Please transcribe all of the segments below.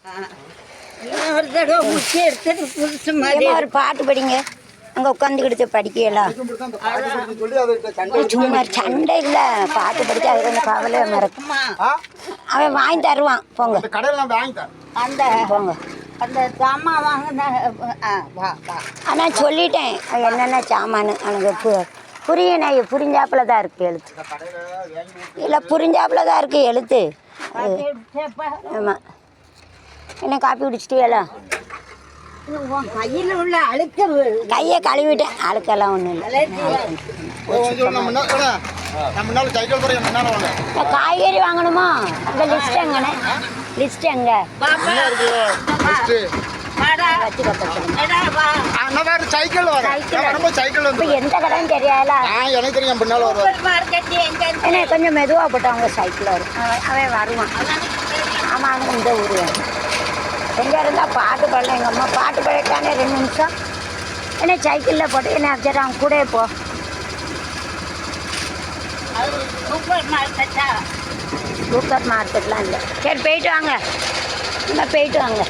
ஒரு தடவை முக்கிய எடுத்துட்டு புதுசு மாதிரி ஒரு பாட்டு படிங்க. அங்கே உட்காந்துக்கிடுச்சு படிக்கலாம். சும்மா சண்டை இல்லை, பாட்டு படிக்க அது கொஞ்சம் கவலையாக மறக்குமா. அவன் வாங்கி தருவான். போங்க அந்த போங்க. அந்த சாமான் வாங்கின ஆனால் சொல்லிட்டேன் என்னென்ன சாமானு. எனக்கு புரிஞ்சாப்புல தான் இருக்குது எழுத்து. இல்லை புரிஞ்சாப்புல தான் இருக்குது எழுத்து. ஆமாம். என்ன காப்பி குடிச்சிட்டியலா? கையில் உள்ள அழுக்கு கையை கழுவிட்டேன். அழுக்கெல்லாம் ஒன்றும் இல்லை. காய்கறி வாங்கணுமா? இந்த லிஸ்ட் எங்கண்ணே? லிஸ்ட் எங்க? எந்த கடைன்னு தெரியாதா? என்ன கொஞ்சம் மெதுவாக போட்டவங்க சைக்கிள் வரும். அவன் வருவான். ஆமாம், அவனுக்கு இந்த ஊர் வேணும். எங்கே இருந்தால் பாட்டு பாடல. எங்கள் அம்மா பாட்டு பாடிட்டானே 2 நிமிஷம். என்ன சைக்கிளில் போட்டு என்ன சரி அவன் கூட போ. சூப்பர் மார்க்கெட்லாம் இல்லை. சரி போயிட்டு வாங்க. என்ன போயிட்டு வாங்க.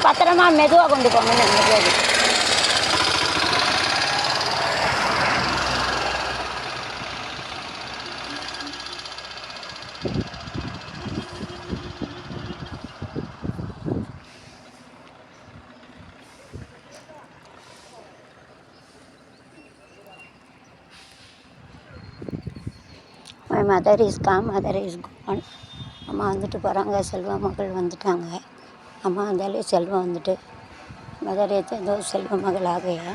பத்திரமா மெதுவாக கொண்டு போங்க. மெதுவாக My mother is gone, mother is gone. அம்மா வந்துட்டு போகிறாங்க. செல்வா மகள் வந்துட்டாங்க. அம்மா வந்தாலே செல்வம் வந்துட்டு மதர் ஏதோ செல்வ மகள் ஆகையா